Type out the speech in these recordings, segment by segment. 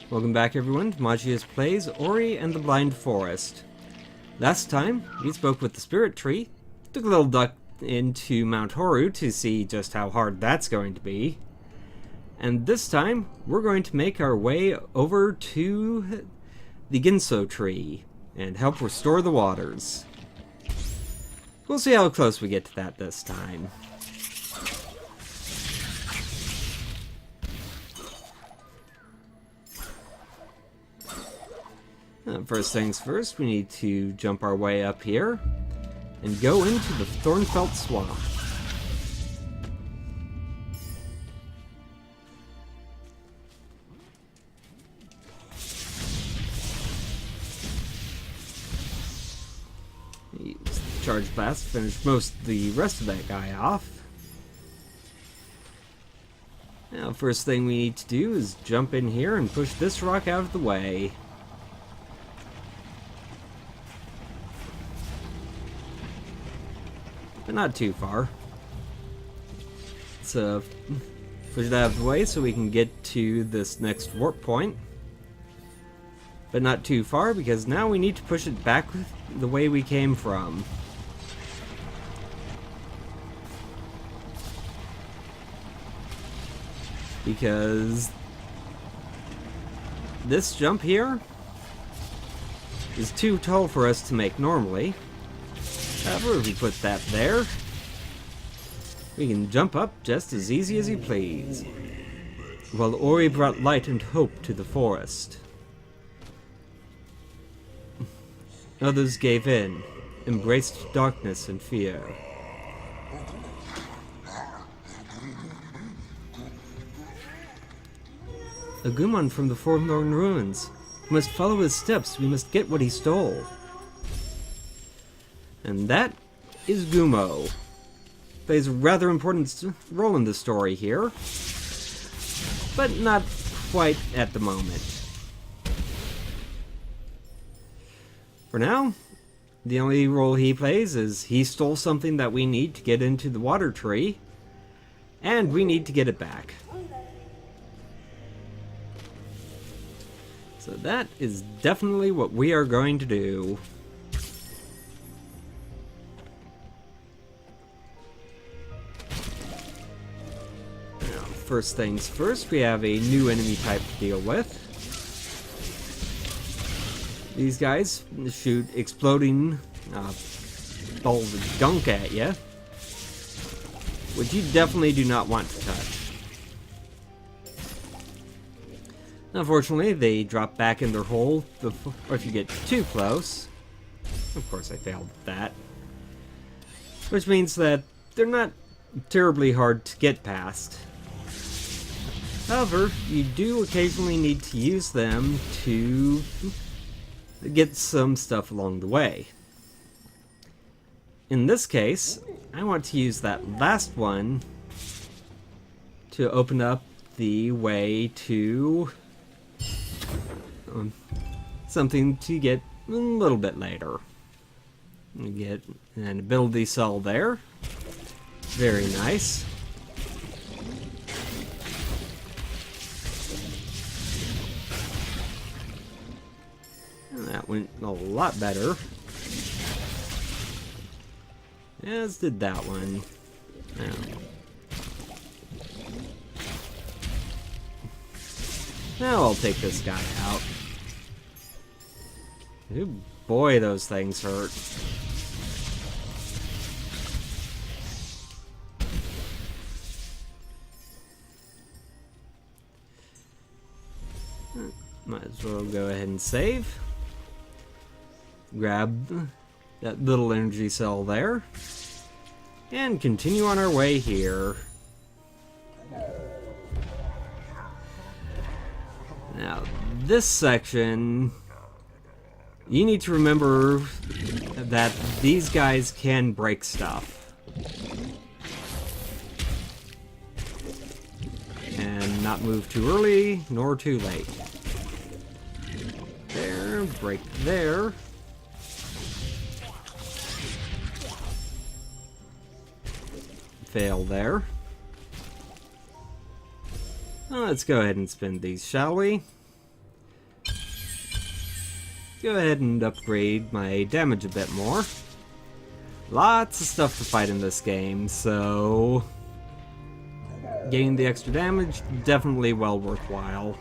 Welcome back everyone to Magius Plays Ori and the Blind Forest. Last time, we spoke with the Spirit Tree, took a little duck into Mount Horu to see just how hard that's going to be. And this time, we're going to make our way over to the Ginso Tree and help restore the waters. We'll see how close we get to that this time. First things first, we need to jump our way up here and go into the Thornfelt Swamp. Use the Charge Blast to finish most of the rest of that guy off. Now, first thing we need to do is jump in here and push this rock out of the way. But not too far. So push it out of the way so we can get to this next warp point. But not too far, because now we need to push it back the way we came from. Because this jump here is too tall for us to make normally. However, if we put that there, we can jump up just as easy as you please. While Ori brought light and hope to the forest, others gave in, embraced darkness and fear. A Gumon from the Forlorn Ruins. We must follow his steps. We must get what he stole. And that is Gumon. Plays a rather important role in the story here, but not quite at the moment. For now, the only role he plays is he stole something that we need to get into the water tree, and we need to get it back. So that is definitely what we are going to do. First things first, we have a new enemy type to deal with. These guys shoot exploding balls of gunk at you, which you definitely do not want to touch. Unfortunately, they drop back in their hole or if you get too close. Of course, I failed at that. Which means that they're not terribly hard to get past. However, you do occasionally need to use them to get some stuff along the way. In this case, I want to use that last one to open up the way to something to get a little bit later. We get an ability cell there. Very nice. That went a lot better. As did that one. Now I'll take this guy out. Oh boy, those things hurt. Might as well go ahead and save. Grab that little energy cell there, and continue on our way here. Now, this section, you need to remember that these guys can break stuff. And not move too early, nor too late. There, break there. Fail there. Well, let's go ahead and spin these, shall we? go ahead and upgrade my damage a bit more. Lots of stuff to fight in this game, so getting the extra damage, definitely well worthwhile.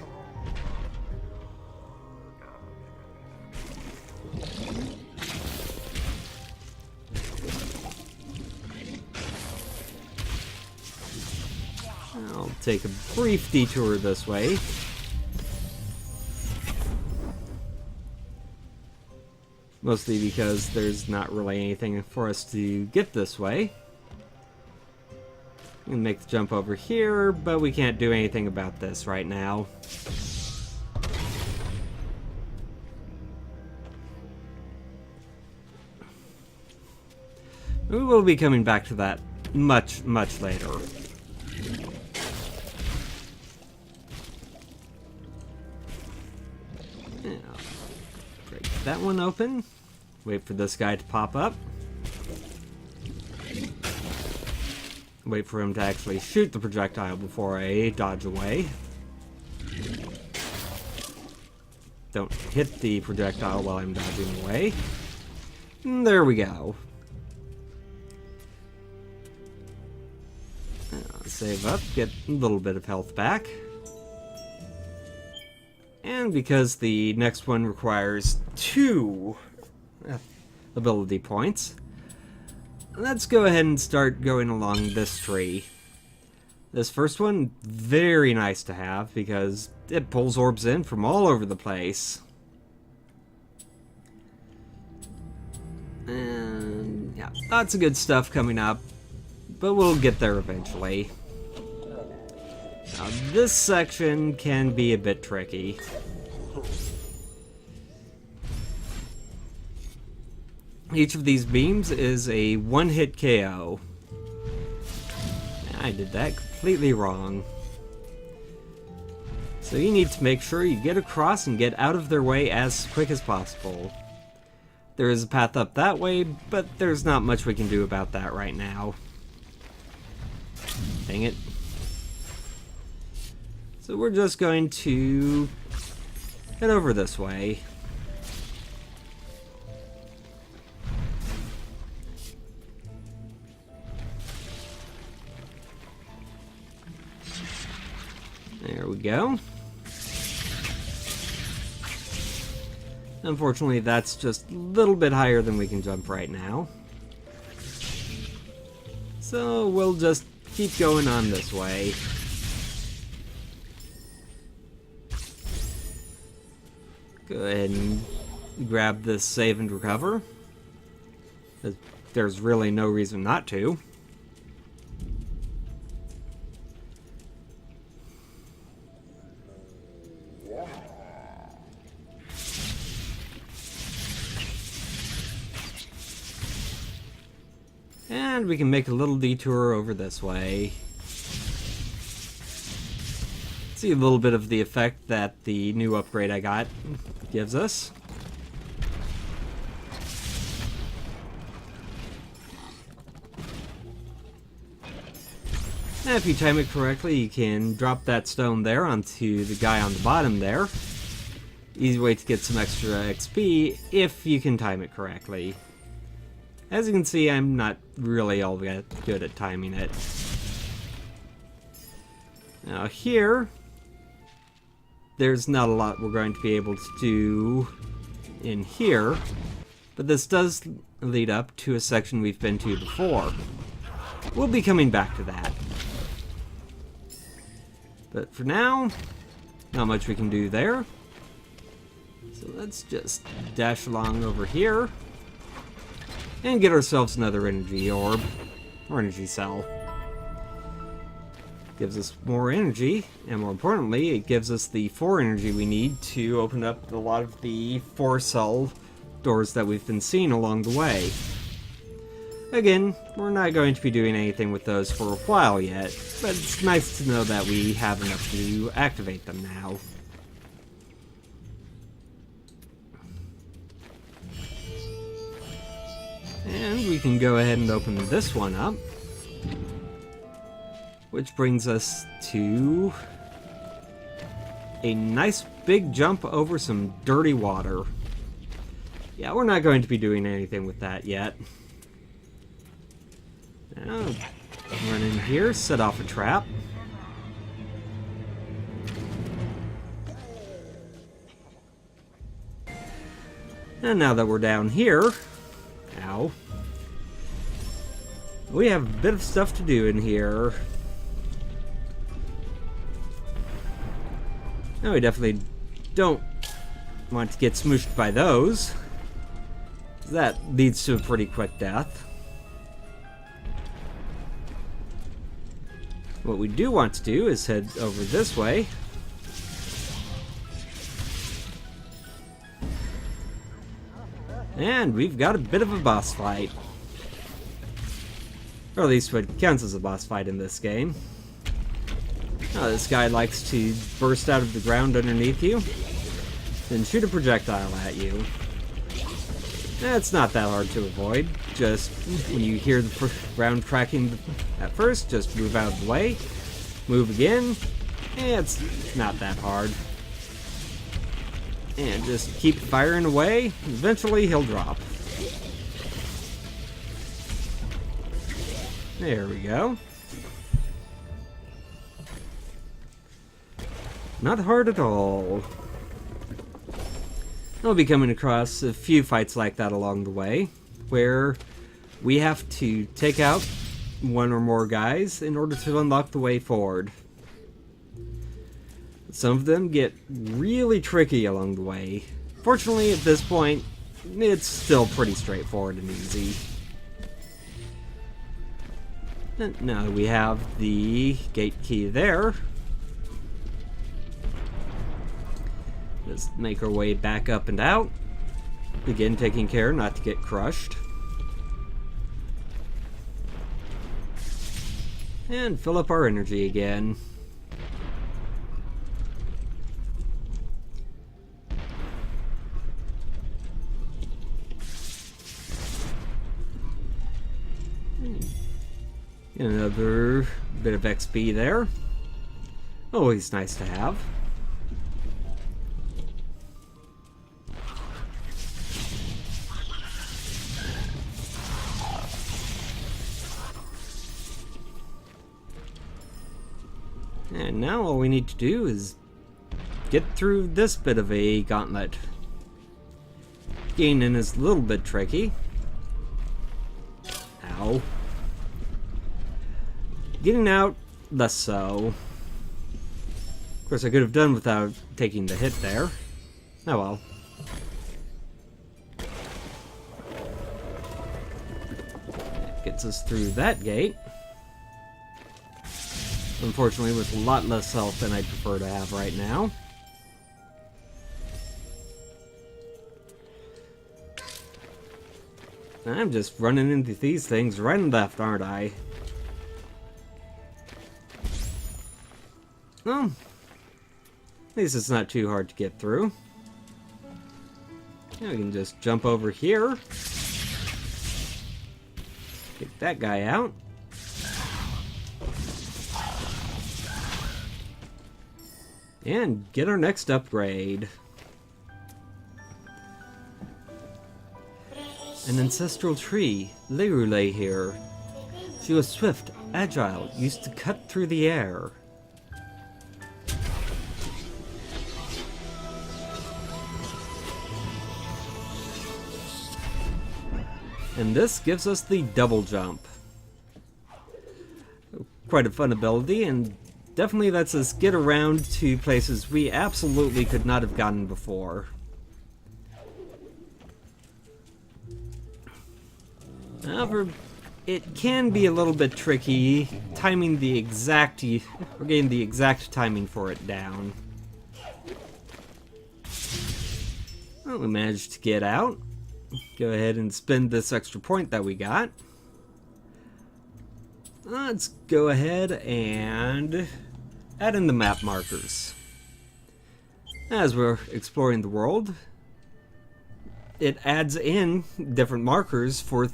I'll take a brief detour this way. Mostly because there's not really anything for us to get this way. We can make the jump over here, but we can't do anything about this right now. We will be coming back to that much, much later. Break that one open. Wait for this guy to pop up. Wait for him to actually shoot the projectile before I dodge away. Don't hit the projectile while I'm dodging away. And there we go. Save up, get a little bit of health back. And because the next one requires 2 ability points, let's go ahead and start going along this tree. This first one, very nice to have because it pulls orbs in from all over the place. And yeah, lots of good stuff coming up, but we'll get there eventually. Now, this section can be a bit tricky. Each of these beams is a one-hit KO. I did that completely wrong. So you need to make sure you get across and get out of their way as quick as possible. There is a path up that way, but there's not much we can do about that right now. Dang it. So we're just going to head over this way. There we go. Unfortunately, that's just a little bit higher than we can jump right now. So we'll just keep going on this way. Go ahead and grab this save and recover. There's really no reason not to. And we can make a little detour over this way. See a little bit of the effect that the new upgrade I got gives us. And if you time it correctly, you can drop that stone there onto the guy on the bottom there. Easy way to get some extra XP if you can time it correctly. As you can see, I'm not really all that good at timing it. Now here, there's not a lot we're going to be able to do in here, but this does lead up to a section we've been to before. We'll be coming back to that. But for now, not much we can do there. So let's just dash along over here and get ourselves another energy orb, or energy cell. Gives us more energy, and more importantly, it gives us the 4 energy we need to open up a lot of the 4 cell doors that we've been seeing along the way. Again, we're not going to be doing anything with those for a while yet, but it's nice to know that we have enough to activate them now. And we can go ahead and open this one up, which brings us to a nice big jump over some dirty water. Yeah, we're not going to be doing anything with that yet. Now, run in here, set off a trap. And now that we're down here, ow, we have a bit of stuff to do in here. Now we definitely don't want to get smooshed by those. That leads to a pretty quick death. What we do want to do is head over this way. And we've got a bit of a boss fight. Or at least what counts as a boss fight in this game. Oh, this guy likes to burst out of the ground underneath you, then shoot a projectile at you. It's not that hard to avoid. Just when you hear the ground cracking at first, just move out of the way. Move again. It's not that hard. And just keep firing away. Eventually he'll drop. There we go. Not hard at all. I'll be coming across a few fights like that along the way, where we have to take out one or more guys in order to unlock the way forward. Some of them get really tricky along the way. Fortunately, at this point, it's still pretty straightforward and easy. And now that we have the gate key there, let's make our way back up and out. Begin taking care not to get crushed. And fill up our energy again. Another bit of XP there. Always nice to have. And now all we need to do is get through this bit of a gauntlet. Gaining is a little bit tricky. Ow. Getting out, less so. Of course, I could have done without taking the hit there. Oh well. That gets us through that gate. Unfortunately, with a lot less health than I'd prefer to have right now. I'm just running into these things right and left, aren't I? Well, at least it's not too hard to get through. Now we can just jump over here. Take that guy out. And get our next upgrade. An ancestral tree. Leiru lay here. She was swift, agile, used to cut through the air. And this gives us the double jump. Quite a fun ability, and definitely lets us get around to places we absolutely could not have gotten before. However, it can be a little bit tricky timing the exact, or getting the exact timing for it down. Well, we managed to get out. Go ahead and spend this extra point that we got. Let's go ahead and add in the map markers. As we're exploring the world, it adds in different markers for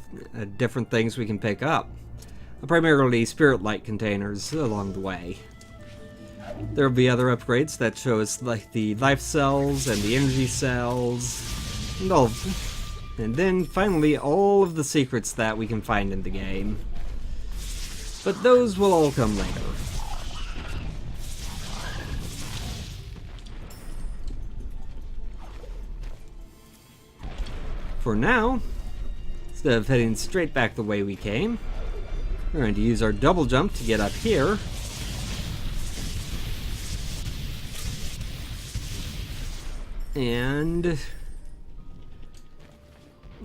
different things we can pick up. Primarily spirit light containers along the way. There will be other upgrades that show us like the life cells and the energy cells and And then, finally, all of the secrets that we can find in the game. But those will all come later. For now, instead of heading straight back the way we came, we're going to use our double jump to get up here. And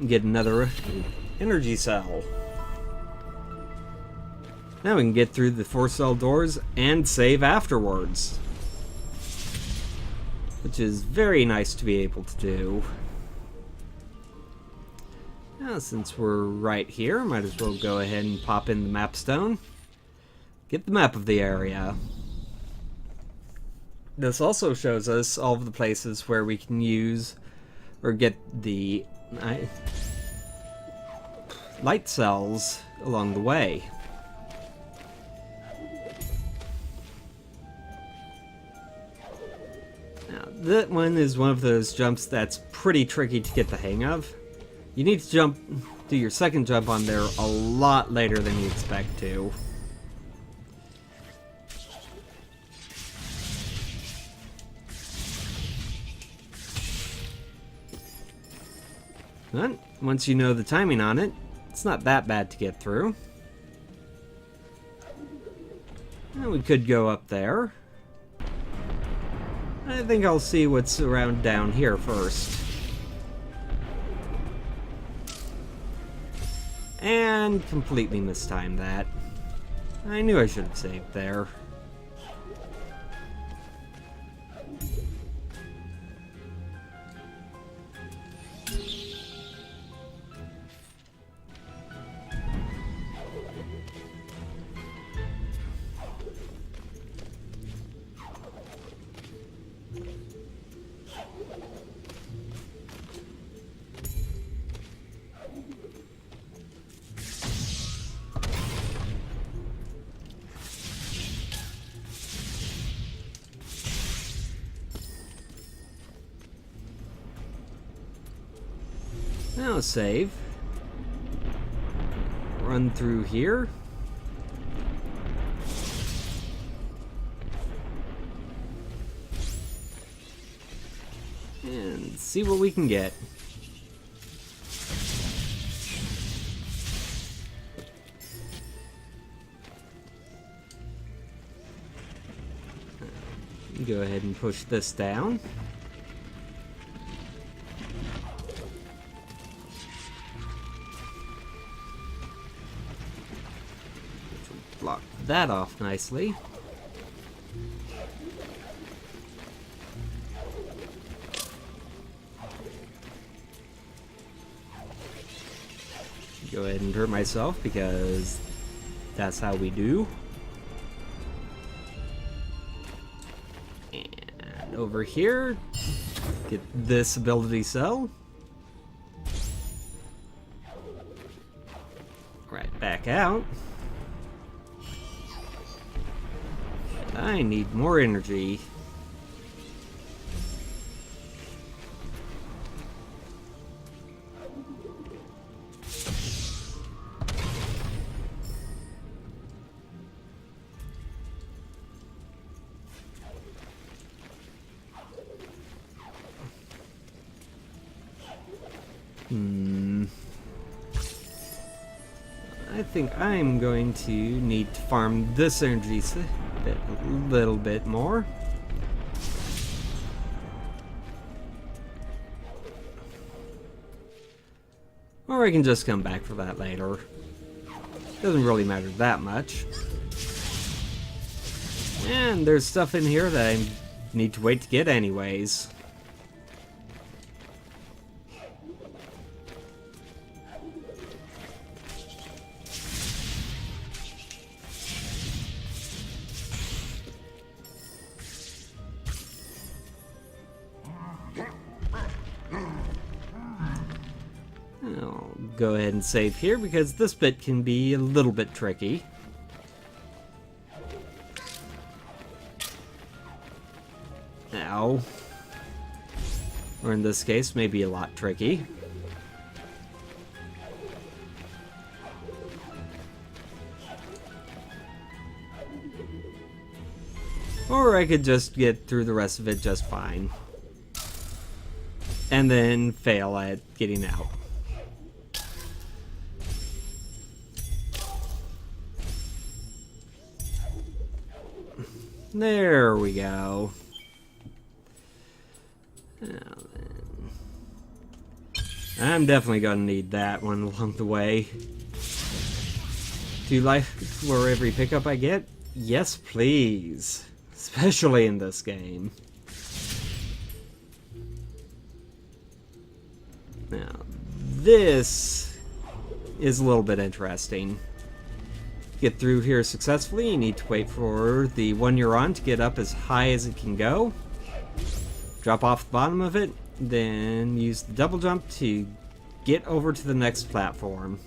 get another energy cell. Now we can get through the 4-cell doors and save afterwards. Which is very nice to be able to do. Now, since we're right here, might as well go ahead and pop in the map stone. Get the map of the area. This also shows us all of the places where we can use or get the light cells along the way. Now, that one is one of those jumps that's pretty tricky to get the hang of. You need to do your second jump on there a lot later than you expect to. But once you know the timing on it, it's not that bad to get through. And we could go up there. I think I'll see what's around down here first. And completely mistimed that. I knew I should have saved there. Now save. Run through here. And see what we can get. Go ahead and push this down. Block that off nicely. Go ahead and hurt myself because that's how we do. And over here, get this ability cell. Right back out. I need more energy. I think I'm going to need to farm this energy a little bit more. Or I can just come back for that later. Doesn't really matter that much. And there's stuff in here that I need to wait to get anyways. I'll go ahead and save here because this bit can be a little bit tricky. Ow. Or in this case, maybe a lot tricky. Or I could just get through the rest of it just fine. And then fail at getting out. There we go. Now then. I'm definitely gonna need that one along the way. Do you like for every pickup I get? Yes, please. Especially in this game. Now, this is a little bit interesting. Get through here successfully, you need to wait for the one you're on to get up as high as it can go. Drop off the bottom of it, then use the double jump to get over to the next platform.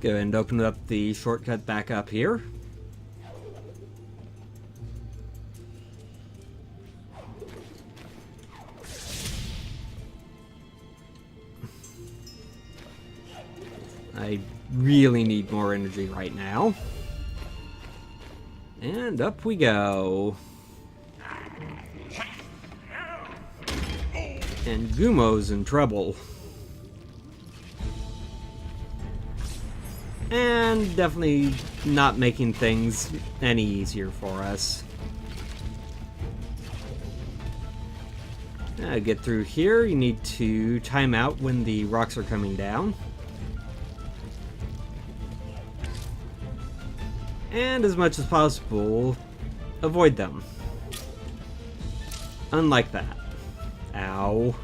Go ahead and open up the shortcut back up here. I really need more energy right now. And up we go. And Gumo's in trouble. And definitely not making things any easier for us. Get through here, you need to time out when the rocks are coming down. And as much as possible, avoid them. Unlike that. Ow.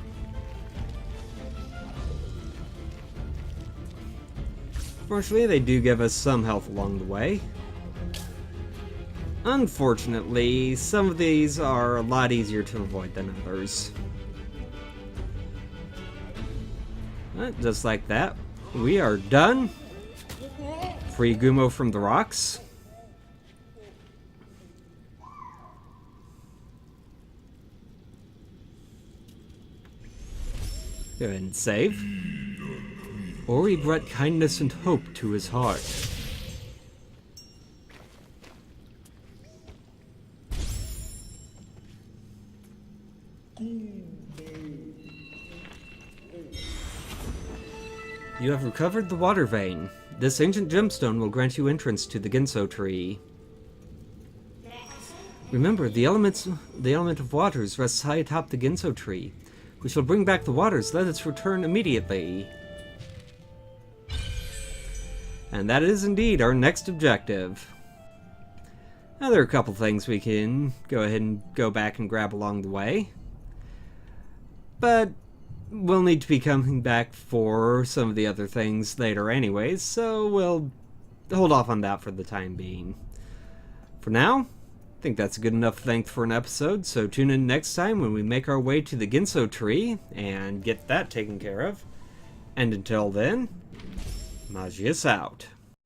Fortunately, they do give us some health along the way. Unfortunately, some of these are a lot easier to avoid than others. But just like that, we are done. Free Gumo from the rocks. Go ahead and save. Ori brought kindness and hope to his heart. You have recovered the water vein. This ancient gemstone will grant you entrance to the Ginso tree. Remember, the element of waters rests high atop the Ginso tree. We shall bring back the waters. Let us return immediately. And that is indeed our next objective. Now, there are a couple things we can go ahead and go back and grab along the way. But we'll need to be coming back for some of the other things later anyways, so we'll hold off on that for the time being. For now, I think that's a good enough length for an episode, so tune in next time when we make our way to the Ginso tree and get that taken care of. And until then, Magius out.